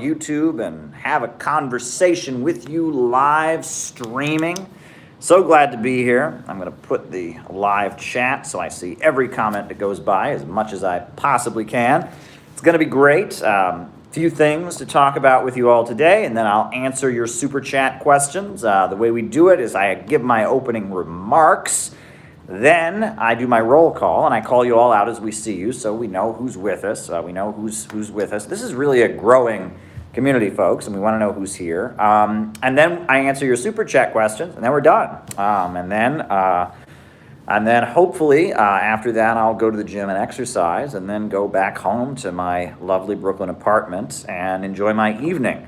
YouTube and have a conversation with you live streaming. So glad to be here. I'm going to put the live chat so I see every comment that goes by as much as I possibly can. It's going to be great. Few things to talk about with you all today, and then I'll answer your super chat questions. The way we do it is I give my opening remarks. Then I do my roll call, and I call you all out as we see you, so we know who's with us. We know who's with us. This is really a growing community, folks, and we want to know who's here. And then I answer your super chat questions, and then we're done. And then hopefully after that, I'll go to the gym and exercise, and then go back home to my lovely Brooklyn apartment and enjoy my evening.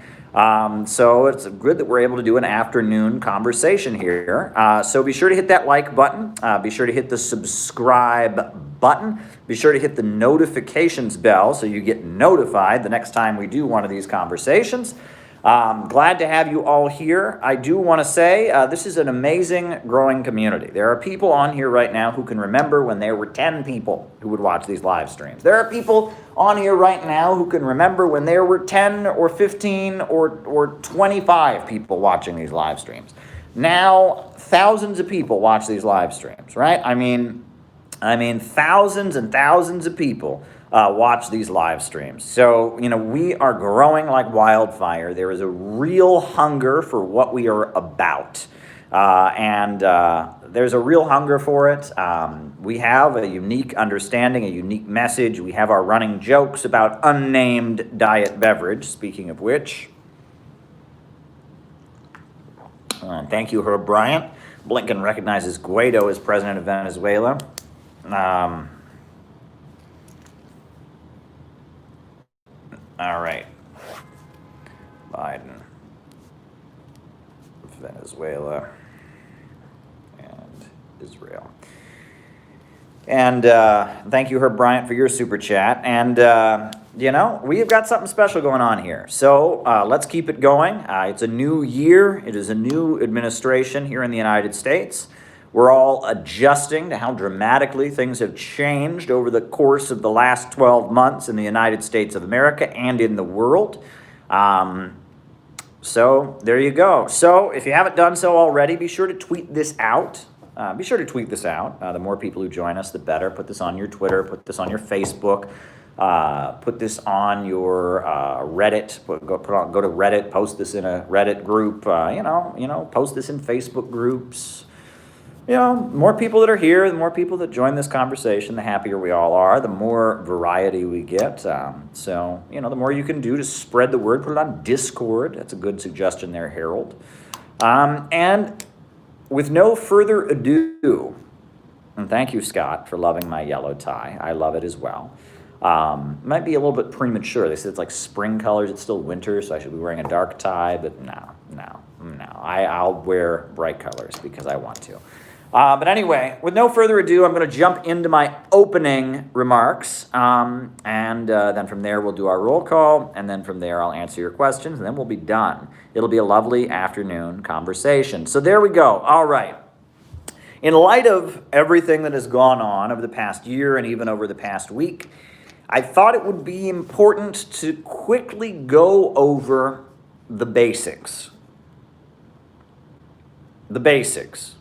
So it's good that we're able to do an afternoon conversation here. So be sure to hit that like button. Be sure to hit the subscribe button. Be sure to hit the notifications bell so you get notified the next time we do one of these conversations. Glad to have you all here. I do want to say this is an amazing growing community. There are people on here right now who can remember when there were 10 people who would watch these live streams. There are people on here right now who can remember when there were 10 or 15 or 25 people watching these live streams. Now, thousands of people watch these live streams, right? I mean, thousands and thousands of people watch these live streams. So, we are growing like wildfire. There is a real hunger for what we are about. And there's a real hunger for it. We have a unique understanding, a unique message. We have our running jokes about unnamed diet beverage, speaking of which. Thank you, Herb Bryant. Blinken recognizes Guaido as president of Venezuela. All right. Biden, Venezuela, and Israel. And thank you, Herb Bryant, for your super chat. And, we've got something special going on here. So let's keep it going. It's a new year. It is a new administration here in the United States. We're all adjusting to how dramatically things have changed over the course of the last 12 months in the United States of America and in the world. So there you go. So if you haven't done so already, be sure to tweet this out. The more people who join us, the better. Put this on your Twitter. Put this on your Facebook. Put this on your Reddit. Go to Reddit. Post this in a Reddit group. Post this in Facebook groups. More people that are here, the more people that join this conversation, the happier we all are, the more variety we get. So, the more you can do to spread the word, put it on Discord. That's a good suggestion there, Harold. And with no further ado, and thank you, Scott, for loving my yellow tie. I love it as well. Might be a little bit premature. They said it's like spring colors. It's still winter, so I should be wearing a dark tie, but no. I'll wear bright colors because I want to. But anyway, with no further ado, I'm going to jump into my opening remarks, and then from there we'll do our roll call, and then from there I'll answer your questions, and then we'll be done. It'll be a lovely afternoon conversation. So there we go. All right. In light of everything that has gone on over the past year and even over the past week, I thought it would be important to quickly go over the basics. The basics.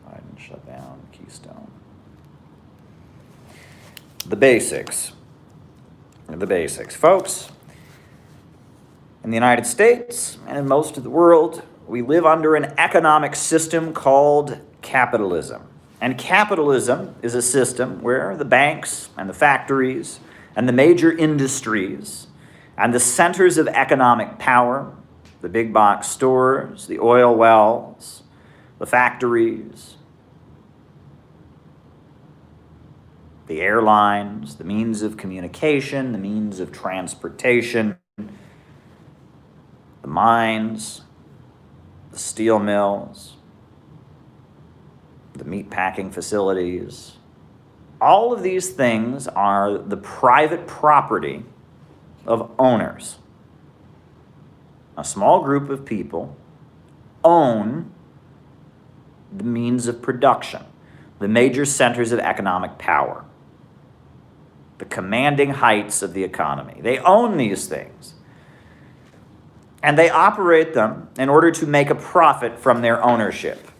Biden shut down Keystone. The basics. The basics. Folks, in the United States and in most of the world, we live under an economic system called capitalism. And capitalism is a system where the banks and the factories and the major industries and the centers of economic power, the big box stores, the oil wells, the factories, the airlines, the means of communication, the means of transportation, the mines, the steel mills, the meat packing facilities. All of these things are the private property of owners. A small group of people own the means of production, the major centers of economic power, the commanding heights of the economy. They own these things. And they operate them in order to make a profit from their ownership.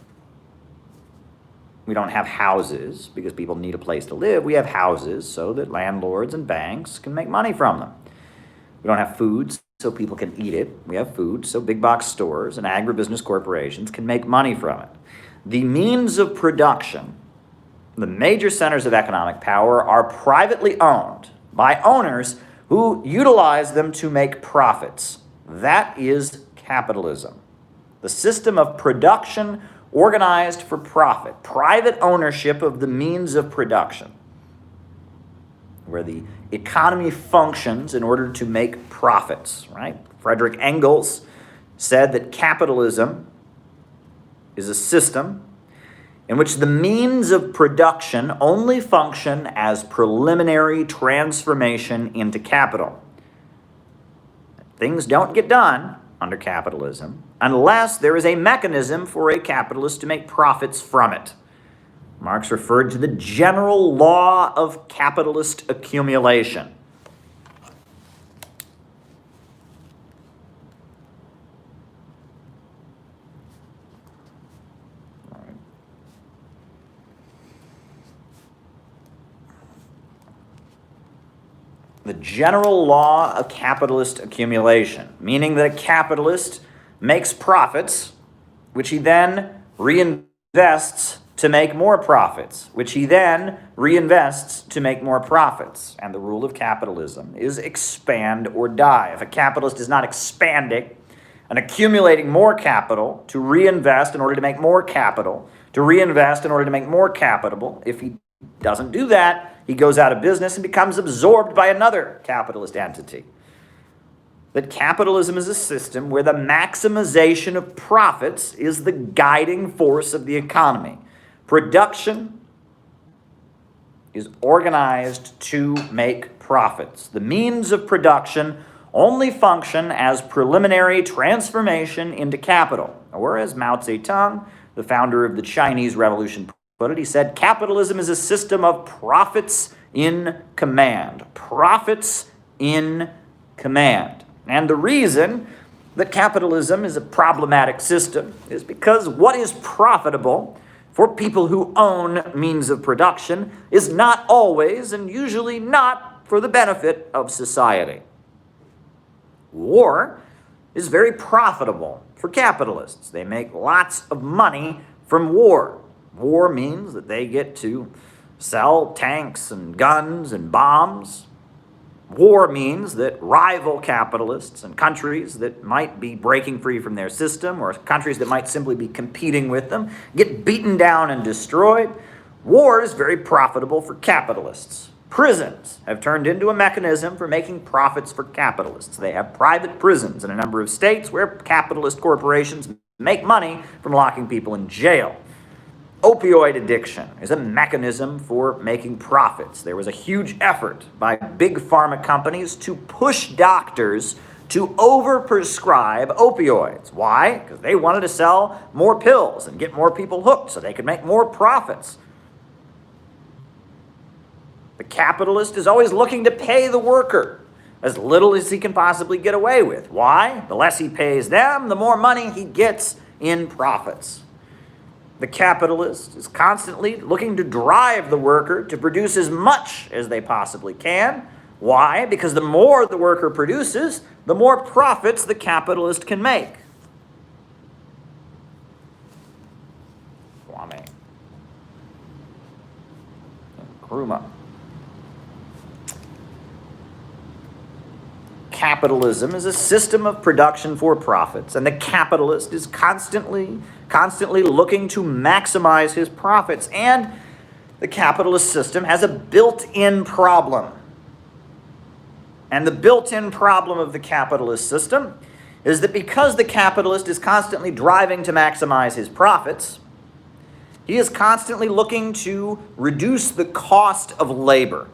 We don't have houses because people need a place to live. We have houses so that landlords and banks can make money from them. We don't have food so people can eat it. We have food so big box stores and agribusiness corporations can make money from it. The means of production, the major centers of economic power, are privately owned by owners who utilize them to make profits. That is capitalism. The system of production organized for profit, private ownership of the means of production, where the economy functions in order to make profits, right? Frederick Engels said that capitalism is a system in which the means of production only function as preliminary transformation into capital. Things don't get done under capitalism unless there is a mechanism for a capitalist to make profits from it. Marx referred to the general law of capitalist accumulation. The general law of capitalist accumulation, meaning that a capitalist makes profits, which he then reinvests to make more profits, which he then reinvests to make more profits. And the rule of capitalism is expand or die. If a capitalist is not expanding and accumulating more capital to reinvest in order to make more capital, to reinvest in order to make more capital, if he doesn't do that, he goes out of business and becomes absorbed by another capitalist entity. That capitalism is a system where the maximization of profits is the guiding force of the economy. Production is organized to make profits. The means of production only function as preliminary transformation into capital. Or as Mao Zedong, the founder of the Chinese Revolution, put it, he said, capitalism is a system of profits in command. Profits in command. And the reason that capitalism is a problematic system is because what is profitable for people who own means of production is not always and usually not for the benefit of society. War is very profitable for capitalists. They make lots of money from war. War means that they get to sell tanks and guns and bombs. War means that rival capitalists and countries that might be breaking free from their system or countries that might simply be competing with them get beaten down and destroyed. War is very profitable for capitalists. Prisons have turned into a mechanism for making profits for capitalists. They have private prisons in a number of states where capitalist corporations make money from locking people in jail. Opioid addiction is a mechanism for making profits. There was a huge effort by big pharma companies to push doctors to overprescribe opioids. Why? Because they wanted to sell more pills and get more people hooked so they could make more profits. The capitalist is always looking to pay the worker as little as he can possibly get away with. Why? The less he pays them, the more money he gets in profits. The capitalist is constantly looking to drive the worker to produce as much as they possibly can. Why? Because the more the worker produces, the more profits the capitalist can make. Kwame Nkrumah. Capitalism is a system of production for profits, and the capitalist is constantly looking to maximize his profits. And the capitalist system has a built-in problem. And the built-in problem of the capitalist system is that because the capitalist is constantly driving to maximize his profits, he is constantly looking to reduce the cost of labor.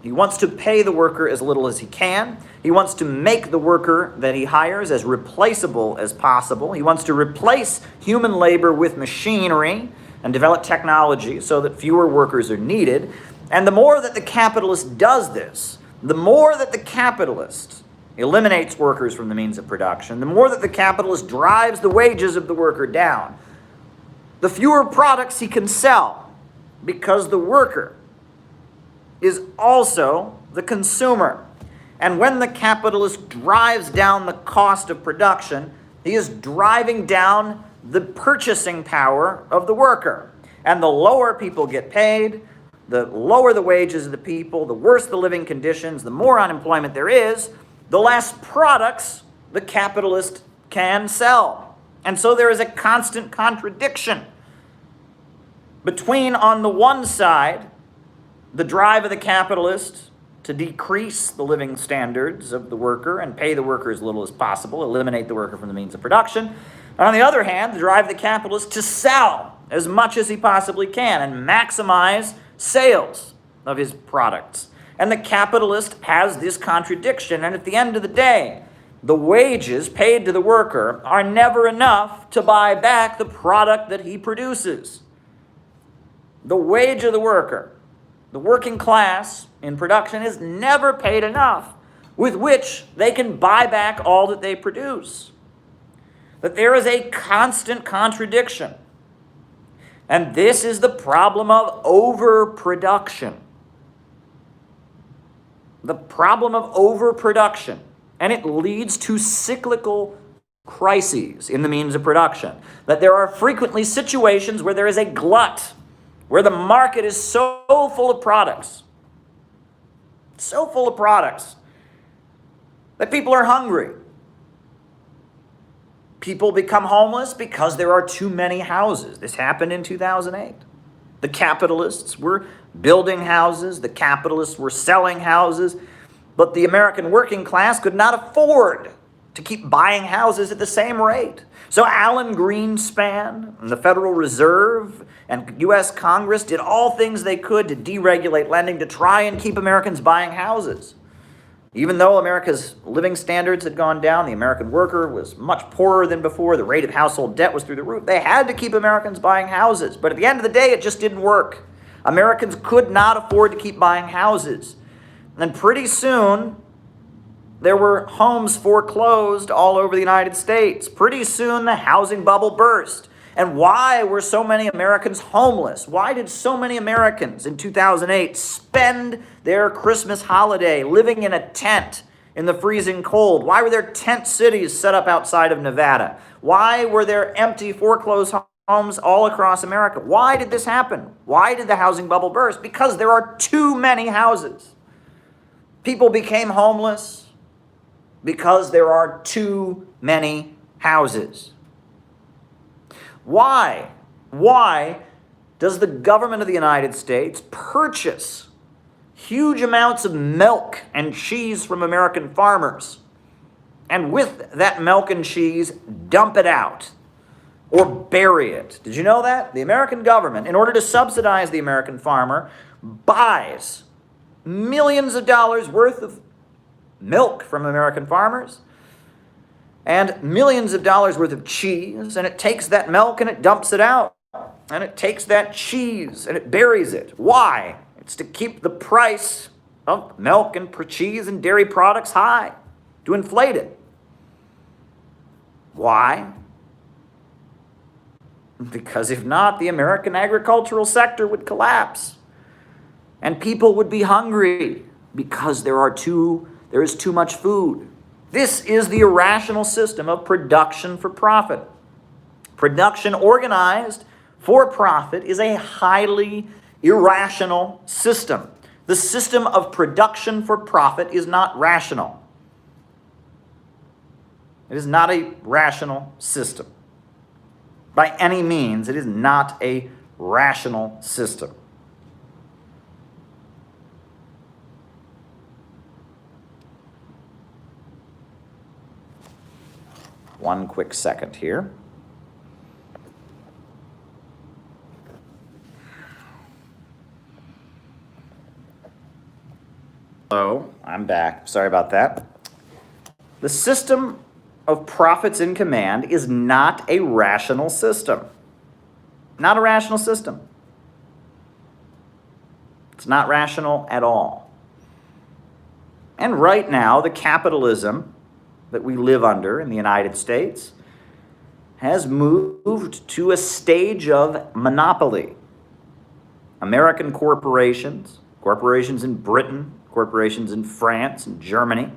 He wants to pay the worker as little as he can. He wants to make the worker that he hires as replaceable as possible. He wants to replace human labor with machinery. and develop technology so that fewer workers are needed. And the more that the capitalist does this, the more that the capitalist eliminates workers from the means of production, the more that the capitalist drives the wages of the worker down, the fewer products he can sell, because the worker is also the consumer. And when the capitalist drives down the cost of production, he is driving down the purchasing power of the worker. And the lower people get paid, the lower the wages of the people, the worse the living conditions, the more unemployment there is, the less products the capitalist can sell. And so there is a constant contradiction between, on the one side, the drive of the capitalist to decrease the living standards of the worker and pay the worker as little as possible, eliminate the worker from the means of production. And on the other hand, the drive of the capitalist to sell as much as he possibly can and maximize sales of his products. And the capitalist has this contradiction, and at the end of the day, the wages paid to the worker are never enough to buy back the product that he produces. The wage of the worker, the working class in production, is never paid enough with which they can buy back all that they produce. That there is a constant contradiction. And this is the problem of overproduction. The problem of overproduction. And it leads to cyclical crises in the means of production. That there are frequently situations where there is a glut, where the market is so full of products, that people are hungry. People become homeless because there are too many houses. This happened in 2008. The capitalists were building houses, the capitalists were selling houses, but the American working class could not afford to keep buying houses at the same rate. So Alan Greenspan and the Federal Reserve and U.S. Congress did all things they could to deregulate lending to try and keep Americans buying houses. Even though America's living standards had gone down, the American worker was much poorer than before, the rate of household debt was through the roof, they had to keep Americans buying houses. But at the end of the day, it just didn't work. Americans could not afford to keep buying houses. And pretty soon, there were homes foreclosed all over the United States. Pretty soon, the housing bubble burst. And why were so many Americans homeless? Why did so many Americans in 2008 spend their Christmas holiday living in a tent in the freezing cold? Why were there tent cities set up outside of Nevada? Why were there empty foreclosed homes all across America? Why did this happen? Why did the housing bubble burst? Because there are too many houses. People became homeless because there are too many houses. Why? Why does the government of the United States purchase huge amounts of milk and cheese from American farmers, and with that milk and cheese, dump it out or bury it? Did you know that? The American government, in order to subsidize the American farmer, buys millions of dollars worth of milk from American farmers and millions of dollars worth of cheese, and it takes that milk and it dumps it out, and it takes that cheese and it buries it. Why? It's to keep the price of milk and cheese and dairy products high, to inflate it. Why? Because if not, the American agricultural sector would collapse, and people would be hungry because there is too much food. This is the irrational system of production for profit. Production organized for profit is a highly irrational system. The system of production for profit is not rational. It is not a rational system. By any means, it is not a rational system. One quick second here. Hello, I'm back. Sorry about that. The system of profits in command is not a rational system. Not a rational system. It's not rational at all. And right now, the capitalism that we live under in the United States has moved to a stage of monopoly. American corporations, corporations in Britain, corporations in France and Germany,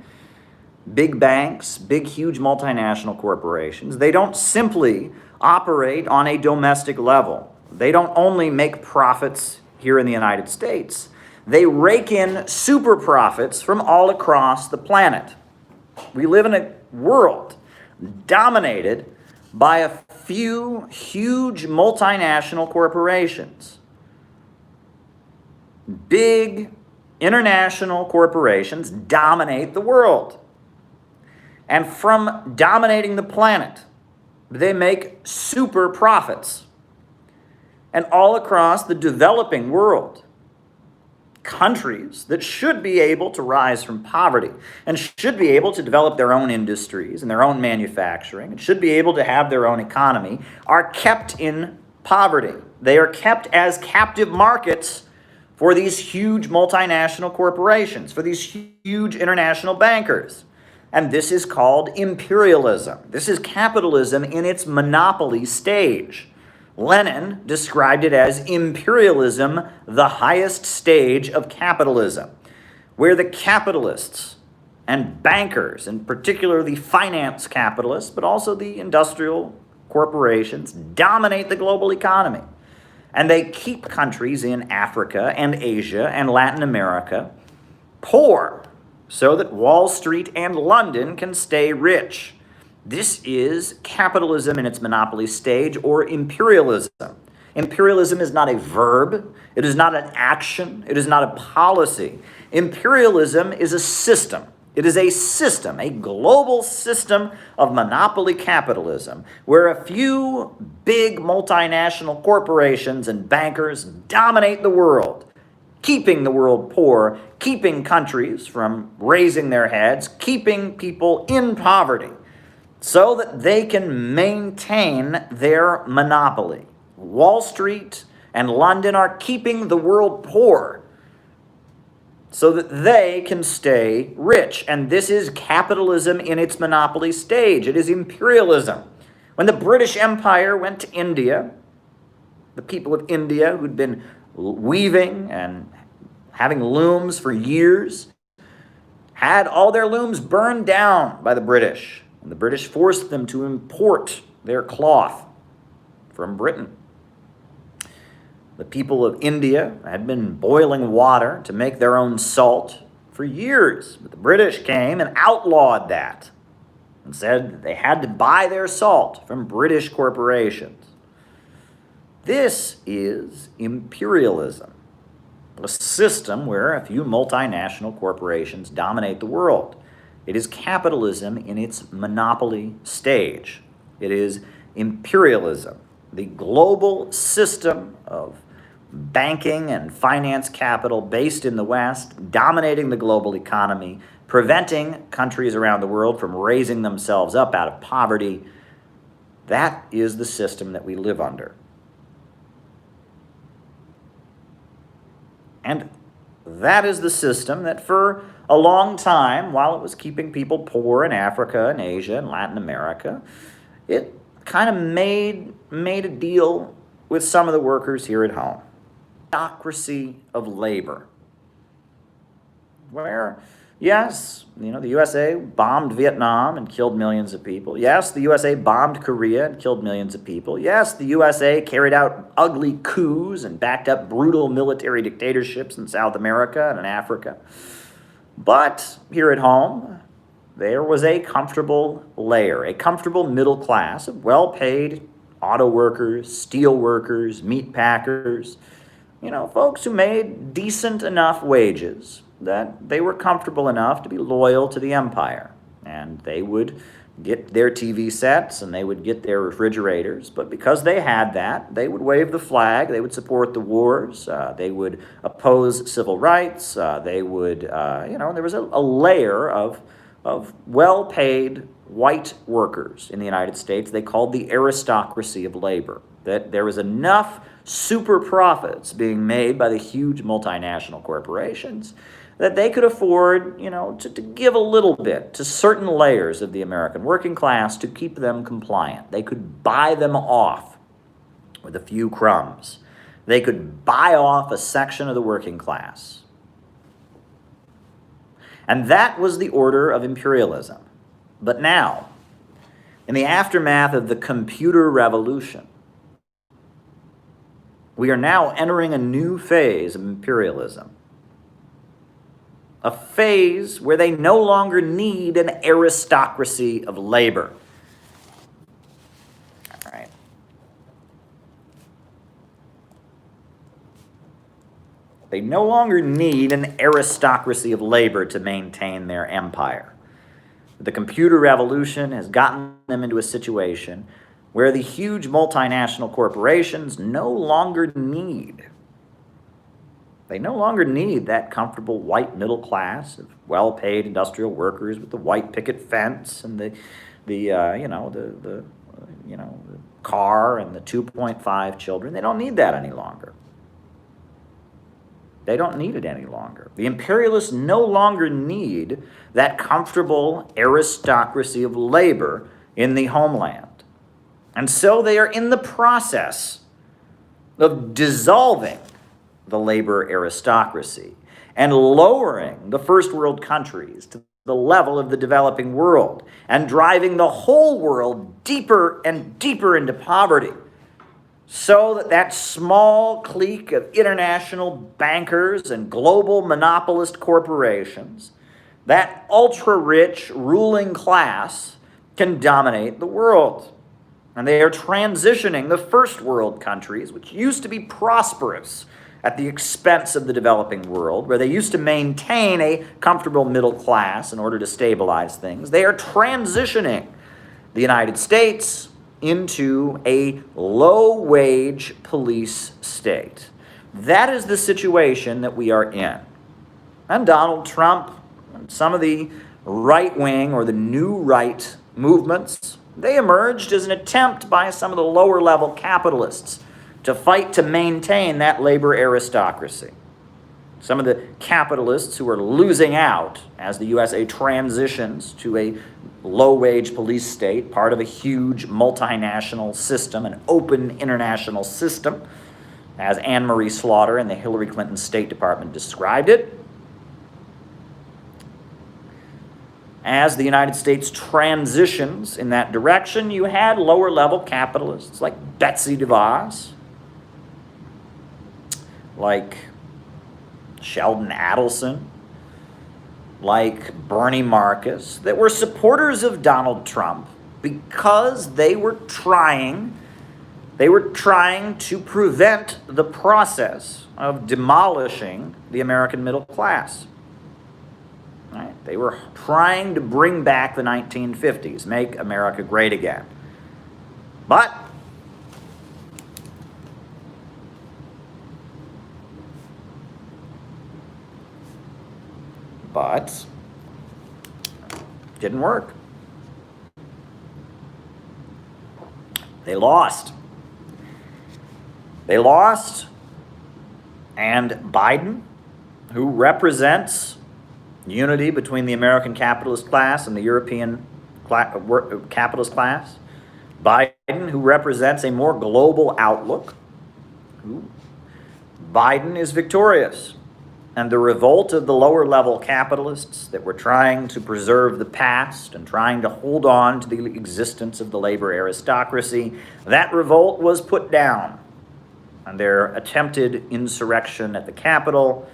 big banks, big, huge multinational corporations, they don't simply operate on a domestic level. They don't only make profits here in the United States. They rake in super profits from all across the planet. We live in a world dominated by a few huge multinational corporations. Big international corporations dominate the world. And from dominating the planet, they make super profits. And all across the developing world, countries that should be able to rise from poverty and should be able to develop their own industries and their own manufacturing and should be able to have their own economy are kept in poverty. They are kept as captive markets for these huge multinational corporations, for these huge international bankers. And this is called imperialism. This is capitalism in its monopoly stage. Lenin described it as imperialism, the highest stage of capitalism, where the capitalists and bankers, in particular the finance capitalists, but also the industrial corporations, dominate the global economy. And they keep countries in Africa and Asia and Latin America poor so that Wall Street and London can stay rich. This is capitalism in its monopoly stage, or imperialism. Imperialism is not a verb. It is not an action. It is not a policy. Imperialism is a system. It is a system, a global system of monopoly capitalism, where a few big multinational corporations and bankers dominate the world, keeping the world poor, keeping countries from raising their heads, keeping people in poverty, so that they can maintain their monopoly. Wall Street and London are keeping the world poor so that they can stay rich. And this is capitalism in its monopoly stage. It is imperialism. When the British Empire went to India, the people of India who'd been weaving and having looms for years had all their looms burned down by the British. And the British forced them to import their cloth from Britain. The people of India had been boiling water to make their own salt for years. But the British came and outlawed that and said they had to buy their salt from British corporations. This is imperialism, a system where a few multinational corporations dominate the world. It is capitalism in its monopoly stage. It is imperialism, the global system of banking and finance capital based in the West, dominating the global economy, preventing countries around the world from raising themselves up out of poverty. That is the system that we live under. And that is the system that for a long time, while it was keeping people poor in Africa and Asia and Latin America, it kind of made a deal with some of the workers here at home. Aristocracy of labor. Where, yes, the USA bombed Vietnam and killed millions of people. Yes, the USA bombed Korea and killed millions of people. Yes, the USA carried out ugly coups and backed up brutal military dictatorships in South America and in Africa. But here at home, there was a comfortable layer, a comfortable middle class of well-paid auto workers, steel workers, meat packers, folks who made decent enough wages that they were comfortable enough to be loyal to the empire. And they would get their TV sets and they would get their refrigerators. But because they had that, they would wave the flag, they would support the wars, they would oppose civil rights, they would, there was a layer of well-paid white workers in the United States they called the aristocracy of labor. that there was enough super profits being made by the huge multinational corporations that they could afford, to give a little bit to certain layers of the American working class to keep them compliant. They could buy them off with a few crumbs. They could buy off a section of the working class. And that was the order of imperialism. But now, in the aftermath of the computer revolution, we are now entering a new phase of imperialism. A phase where they no longer need an aristocracy of labor. All right. They no longer need an aristocracy of labor to maintain their empire. The computer revolution has gotten them into a situation where the huge multinational corporations no longer need. They no longer need that comfortable white middle class of well-paid industrial workers with the white picket fence and the car and the 2.5 children. They don't need that any longer. They don't need it any longer. The imperialists no longer need that comfortable aristocracy of labor in the homeland. And so they are in the process of dissolving the labor aristocracy and lowering the first world countries to the level of the developing world and driving the whole world deeper and deeper into poverty, so that that small clique of international bankers and global monopolist corporations, that ultra-rich ruling class, can dominate the world. And they are transitioning the first world countries, which used to be prosperous at the expense of the developing world, where they used to maintain a comfortable middle class in order to stabilize things. They are transitioning the United States into a low-wage police state. That is the situation that we are in. And Donald Trump and some of the right-wing or the new right movements, they emerged as an attempt by some of the lower-level capitalists to fight to maintain that labor aristocracy. Some of the capitalists who are losing out as the USA transitions to a low-wage police state, part of a huge multinational system, an open international system, as Anne-Marie Slaughter in the Hillary Clinton State Department described it. As the United States transitions in that direction, you had lower-level capitalists like Betsy DeVos, like Sheldon Adelson, like Bernie Marcus, that were supporters of Donald Trump because they were trying to prevent the process of demolishing the American middle class. Right? They were trying to bring back the 1950s, make America great again. But didn't work. They lost. And Biden, who represents unity between the American capitalist class and the European capitalist class, Biden, who represents a more global outlook, Biden is victorious. And the revolt of the lower-level capitalists that were trying to preserve the past and trying to hold on to the existence of the labor aristocracy, that revolt was put down. And their attempted insurrection at the Capitol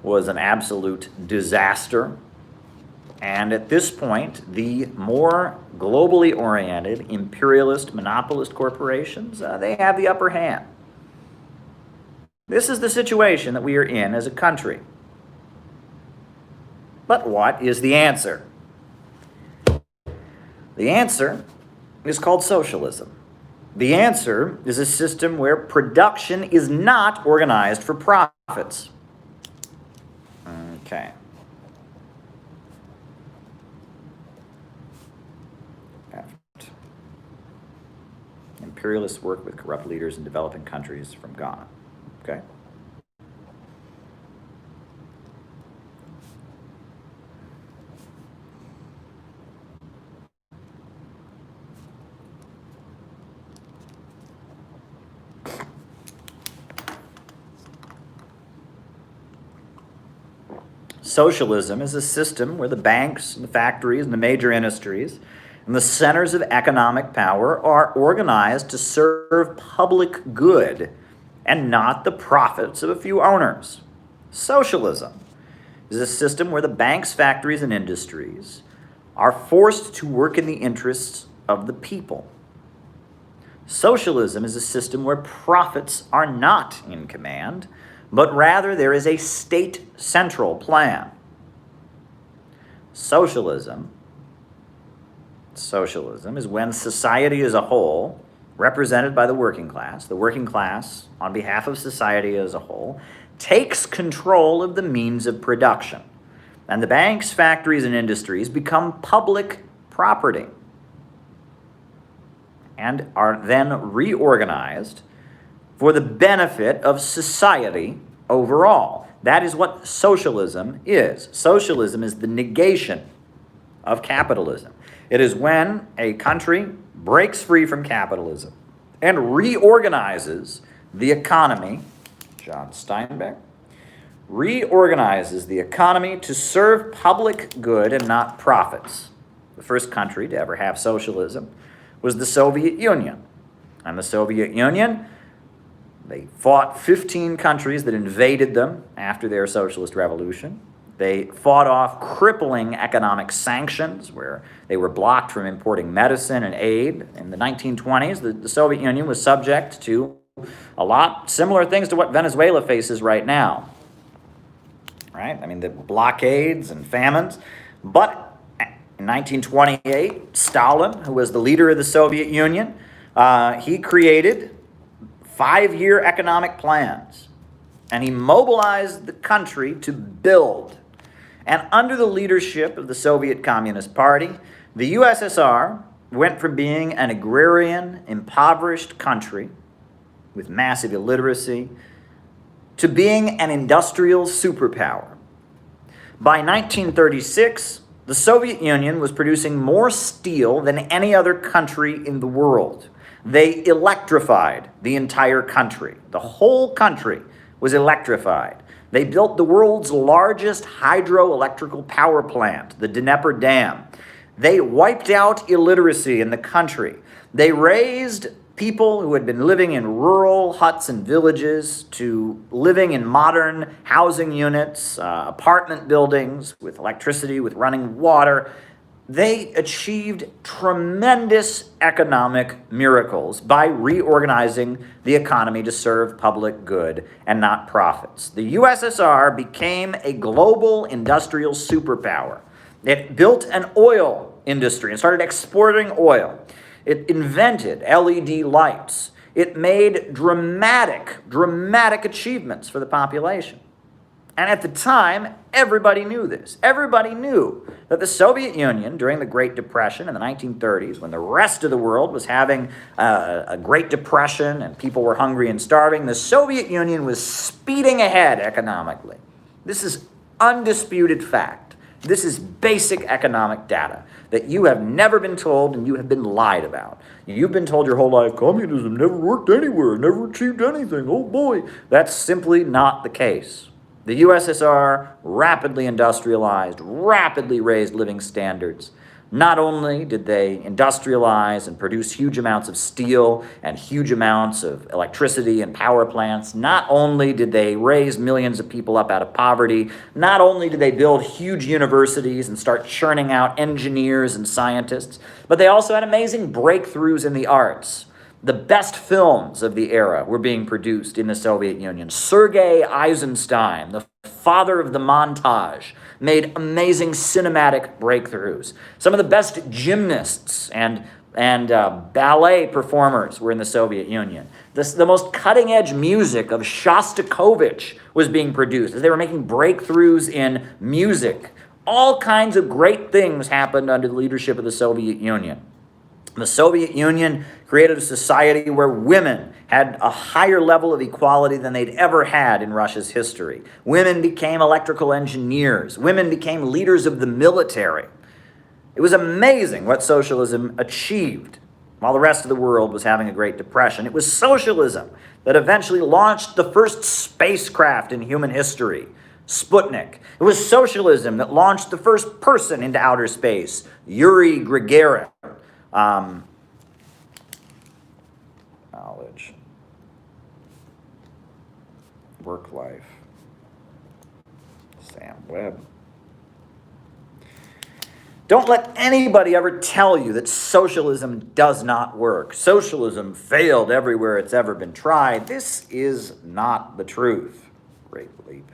was an absolute disaster. And at this point, the more globally oriented imperialist monopolist corporations, they have the upper hand. This is the situation that we are in as a country. But what is the answer? The answer is called socialism. The answer is a system where production is not organized for profits. Okay. imperialists work with corrupt leaders in developing countries from Ghana. Okay? Socialism is a system where the banks and the factories and the major industries and the centers of economic power are organized to serve public good and not the profits of a few owners. Socialism is a system where the banks, factories, and industries are forced to work in the interests of the people. Socialism is a system where profits are not in command, but rather there is a state central plan. Socialism is when society as a whole, represented by the working class, on behalf of society as a whole, takes control of the means of production. And the banks, factories, and industries become public property and are then reorganized for the benefit of society overall. That is what socialism is. Socialism is the negation of capitalism. It is when a country breaks free from capitalism and reorganizes the economy, John Steinbeck, reorganizes the economy to serve public good and not profits. The first country to ever have socialism was the Soviet Union. And the Soviet Union, they fought 15 countries that invaded them after their socialist revolution. They fought off crippling economic sanctions where they were blocked from importing medicine and aid. In the 1920s, the Soviet Union was subject to a lot similar things to what Venezuela faces right now. Right? I mean, the blockades and famines. But in 1928, Stalin, who was the leader of the Soviet Union, he created 5-year economic plans. And he mobilized the country to build. And under the leadership of the Soviet Communist Party, the USSR went from being an agrarian, impoverished country with massive illiteracy to being an industrial superpower. By 1936, the Soviet Union was producing more steel than any other country in the world. They electrified the entire country. The whole country was electrified. They built the world's largest hydroelectrical power plant, the Dnieper Dam. They wiped out illiteracy in the country. They raised people who had been living in rural huts and villages to living in modern housing units, apartment buildings with electricity, with running water. They achieved tremendous economic miracles by reorganizing the economy to serve public good and not profits. The USSR became a global industrial superpower. It built an oil industry and started exporting oil. It invented LED lights. It made dramatic achievements for the population. And at the time, everybody knew this. Everybody knew that the Soviet Union, during the Great Depression in the 1930s, when the rest of the world was having a Great Depression and people were hungry and starving, the Soviet Union was speeding ahead economically. This is undisputed fact. This is basic economic data that you have never been told and you have been lied about. You've been told your whole life, communism never worked anywhere, never achieved anything. Oh boy, that's simply not the case. The USSR rapidly industrialized, rapidly raised living standards. Not only did they industrialize and produce huge amounts of steel and huge amounts of electricity and power plants, not only did they raise millions of people up out of poverty, not only did they build huge universities and start churning out engineers and scientists, but they also had amazing breakthroughs in the arts. The best films of the era were being produced in the Soviet Union. Sergei Eisenstein, the father of the montage, made amazing cinematic breakthroughs. Some of the best gymnasts and ballet performers were in the Soviet Union. The most cutting-edge music of Shostakovich was being produced as they were making breakthroughs in music. All kinds of great things happened under the leadership of the Soviet Union. The Soviet Union created a society where women had a higher level of equality than they'd ever had in Russia's history. Women became electrical engineers. Women became leaders of the military. It was amazing what socialism achieved while the rest of the world was having a Great Depression. It was socialism that eventually launched the first spacecraft in human history, Sputnik. It was socialism that launched the first person into outer space, Yuri Gagarin. Knowledge, work life, Sam Webb. Don't let anybody ever tell you that socialism does not work. Socialism failed everywhere it's ever been tried. This is not the truth. Great leap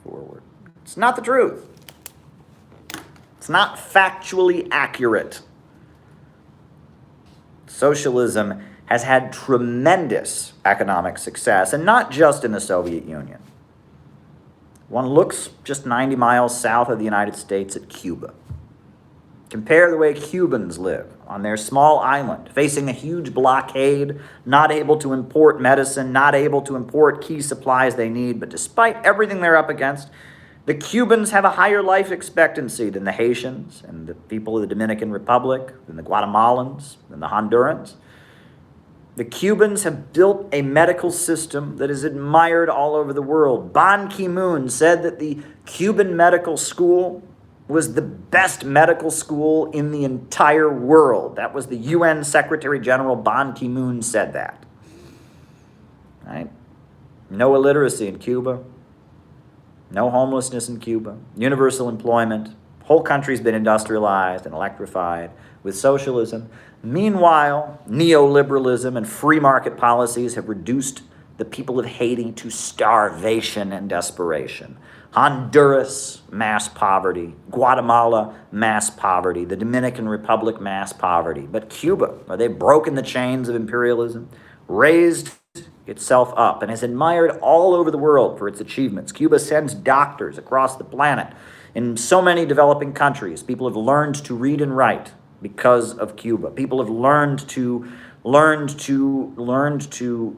forward. It's not the truth. It's not factually accurate. Socialism has had tremendous economic success, and not just in the Soviet Union. One looks just 90 miles south of the United States at Cuba. Compare the way Cubans live on their small island, facing a huge blockade, not able to import medicine, not able to import key supplies they need, but despite everything they're up against, the Cubans have a higher life expectancy than the Haitians and the people of the Dominican Republic, than the Guatemalans, than the Hondurans. The Cubans have built a medical system that is admired all over the world. Ban Ki-moon said that the Cuban medical school was the best medical school in the entire world. That was the UN Secretary General Ban Ki-moon said that. Right? No illiteracy in Cuba. No homelessness in Cuba, universal employment, whole country's been industrialized and electrified with socialism. Meanwhile, neoliberalism and free market policies have reduced the people of Haiti to starvation and desperation. Honduras, mass poverty. Guatemala, mass poverty. The Dominican Republic, mass poverty. But Cuba, where they've broken the chains of imperialism, raised itself up and is admired all over the world for its achievements. Cuba sends doctors across the planet. In so many developing countries, people have learned to read and write because of Cuba. People have learned to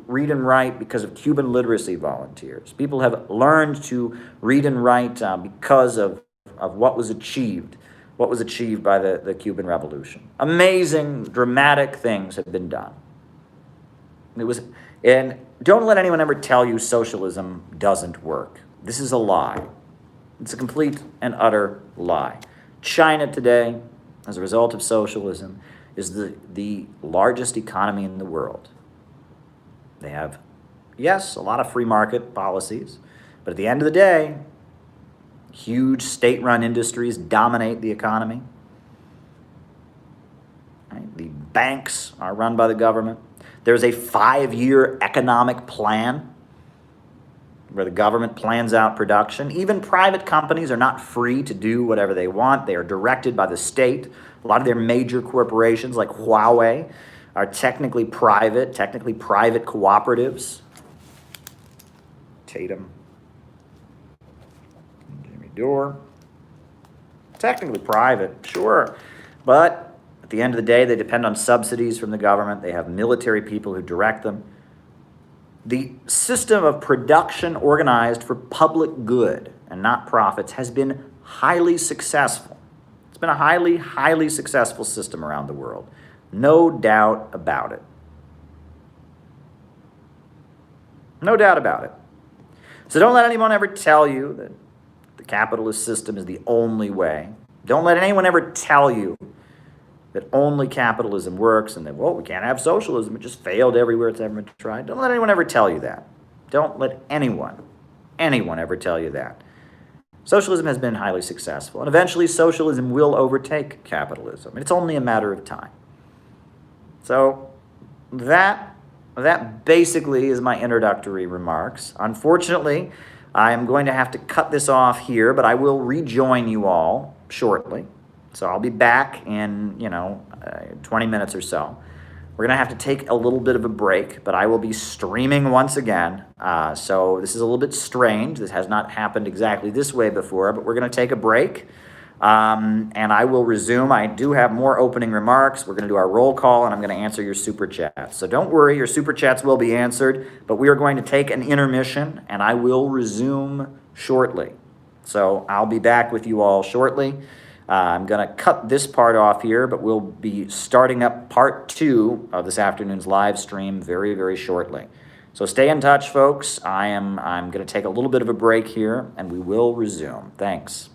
read and write because of Cuban literacy volunteers. People have learned to read and write because of what was achieved by the Cuban Revolution. Amazing, dramatic things have been done. And don't let anyone ever tell you socialism doesn't work. This is a lie. It's a complete and utter lie. China today, as a result of socialism, is the largest economy in the world. They have, yes, a lot of free market policies, but at the end of the day, huge state-run industries dominate the economy. Right? The banks are run by the government. There's a 5-year economic plan where the government plans out production. Even private companies are not free to do whatever they want. They are directed by the state. A lot of their major corporations, like Huawei, are technically private cooperatives. Tatum, Jimmy Dore, technically private, sure, but at the end of the day, they depend on subsidies from the government. They have military people who direct them. The system of production organized for public good and not profits has been highly successful. It's been a highly, highly successful system around the world. No doubt about it. No doubt about it. So don't let anyone ever tell you that the capitalist system is the only way. Don't let anyone ever tell you that only capitalism works and that, well, we can't have socialism. It just failed everywhere it's ever been tried. Don't let anyone ever tell you that. Don't let anyone ever tell you that. Socialism has been highly successful, and eventually socialism will overtake capitalism. It's only a matter of time. So that basically is my introductory remarks. Unfortunately, I am going to have to cut this off here, but I will rejoin you all shortly. So I'll be back in, 20 minutes or so. We're going to have to take a little bit of a break, but I will be streaming once again. So this is a little bit strange. This has not happened exactly this way before, but we're going to take a break. And I will resume. I do have more opening remarks. We're going to do our roll call, and I'm going to answer your super chats. So don't worry, your super chats will be answered, but we are going to take an intermission, and I will resume shortly. So I'll be back with you all shortly. I'm going to cut this part off here, but we'll be starting up part 2 of this afternoon's live stream very, very shortly. So stay in touch, folks. I'm going to take a little bit of a break here, and we will resume. Thanks.